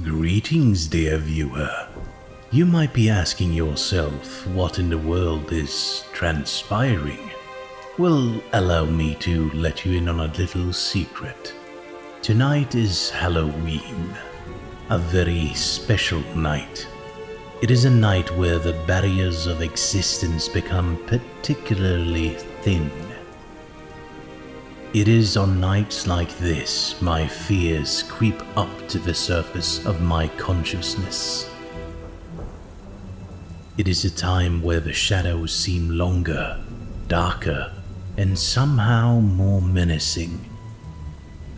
Greetings, dear viewer. You might be asking yourself what in the world is transpiring. Well, allow me to let you in on a little secret. Tonight is Halloween, a very special night. It is a night where the barriers of existence become particularly thin. It is on nights like this my fears creep up to the surface of my consciousness. It is a time where the shadows seem longer, darker, and somehow more menacing.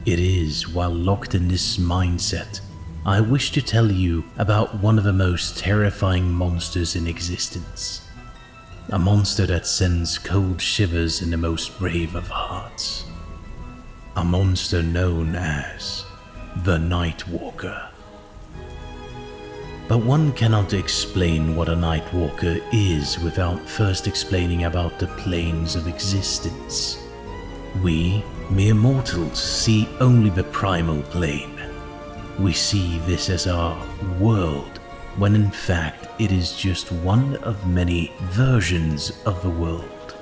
It is while locked in this mindset, I wish to tell you about one of the most terrifying monsters in existence. A monster that sends cold shivers in the most brave of hearts. A monster known as the Nightwalker. But one cannot explain what a Nightwalker is without first explaining about the planes of existence. We, mere mortals, see only the primal plane. We see this as our world, when in fact it is just one of many versions of the world.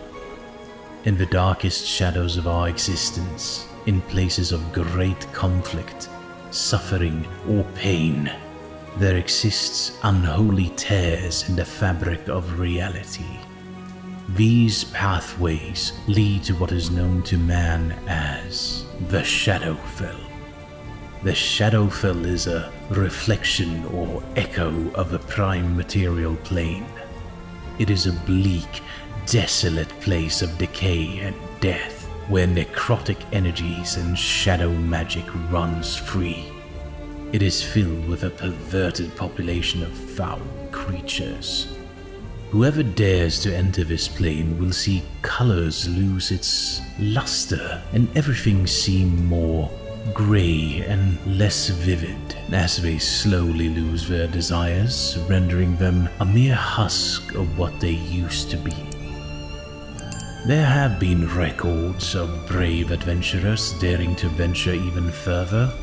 In the darkest shadows of our existence, in places of great conflict, suffering, or pain, there exists unholy tears in the fabric of reality. These pathways lead to what is known to man as the Shadowfell. The Shadowfell is a reflection or echo of the prime material plane. It is a bleak, desolate place of decay and death, where necrotic energies and shadow magic runs free. It is filled with a perverted population of foul creatures. Whoever dares to enter this plane will see colors lose its luster and everything seem more grey and less vivid as they slowly lose their desires, rendering them a mere husk of what they used to be. There have been records of brave adventurers daring to venture even further.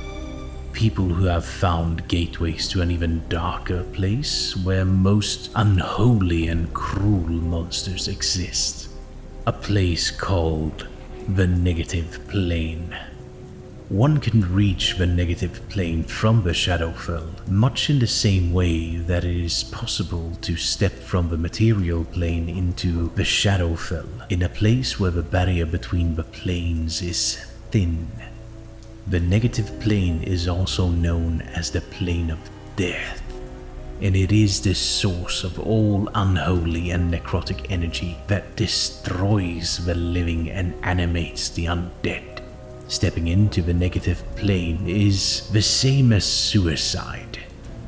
People who have found gateways to an even darker place where most unholy and cruel monsters exist. A place called the Negative Plane. One can reach the Negative Plane from the Shadowfell, much in the same way that it is possible to step from the material plane into the Shadowfell, in a place where the barrier between the planes is thin. The Negative Plane is also known as the Plane of Death, and it is the source of all unholy and necrotic energy that destroys the living and animates the undead. Stepping into the Negative Plane is the same as suicide,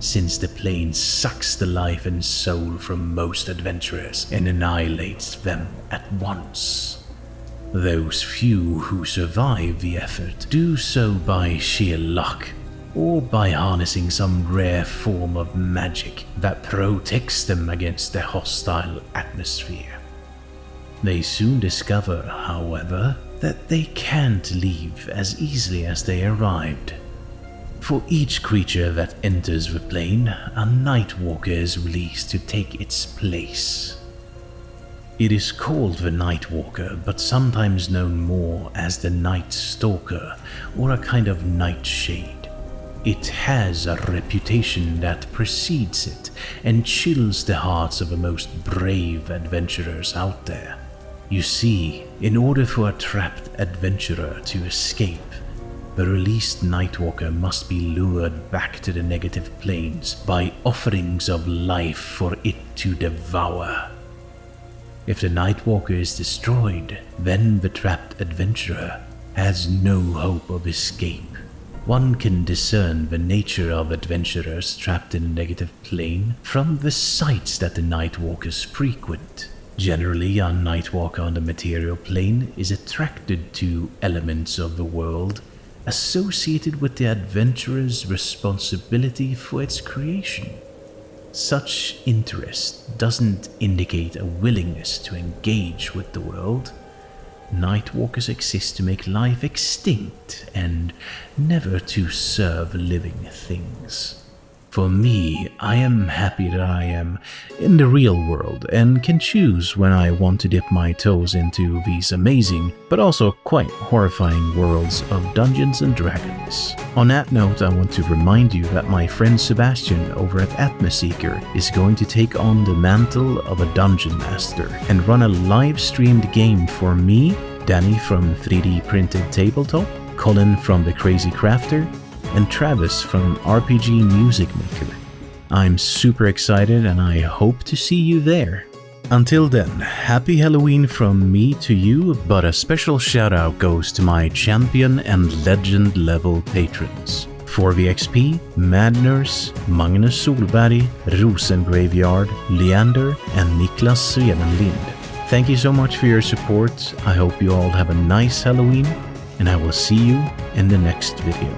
since the plane sucks the life and soul from most adventurers and annihilates them at once. Those few who survive the effort do so by sheer luck, or by harnessing some rare form of magic that protects them against the hostile atmosphere. They soon discover, however, that they can't leave as easily as they arrived. For each creature that enters the plane, a Nightwalker is released to take its place. It is called the Nightwalker, but sometimes known more as the Night Stalker, or a kind of nightshade. It has a reputation that precedes it and chills the hearts of the most brave adventurers out there. You see, in order for a trapped adventurer to escape, the released Nightwalker must be lured back to the Negative Planes by offerings of life for it to devour. If the Nightwalker is destroyed, then the trapped adventurer has no hope of escape. One can discern the nature of adventurers trapped in the Negative Plane from the sites that the Nightwalkers frequent. Generally, a Nightwalker on the material plane is attracted to elements of the world associated with the adventurer's responsibility for its creation. Such interest doesn't indicate a willingness to engage with the world. Nightwalkers exist to make life extinct and never to serve living things. For me, I am happy that I am in the real world and can choose when I want to dip my toes into these amazing, but also quite horrifying worlds of Dungeons and Dragons. On that note, I want to remind you that my friend Sebastian over at Atmoseeker is going to take on the mantle of a Dungeon Master and run a live-streamed game for me, Danny from 3D Printed Tabletop, Colin from The Crazy Crafter, and Travis from RPG Music Maker. I'm super excited and I hope to see you there. Until then, happy Halloween from me to you, but a special shout out goes to my champion and legend level patrons. For the XP, Mad Nurse, Magnus Solberg, Rosengraveyard, Leander, and Niklas Swedenlind. Thank you so much for your support. I hope you all have a nice Halloween, and I will see you in the next video.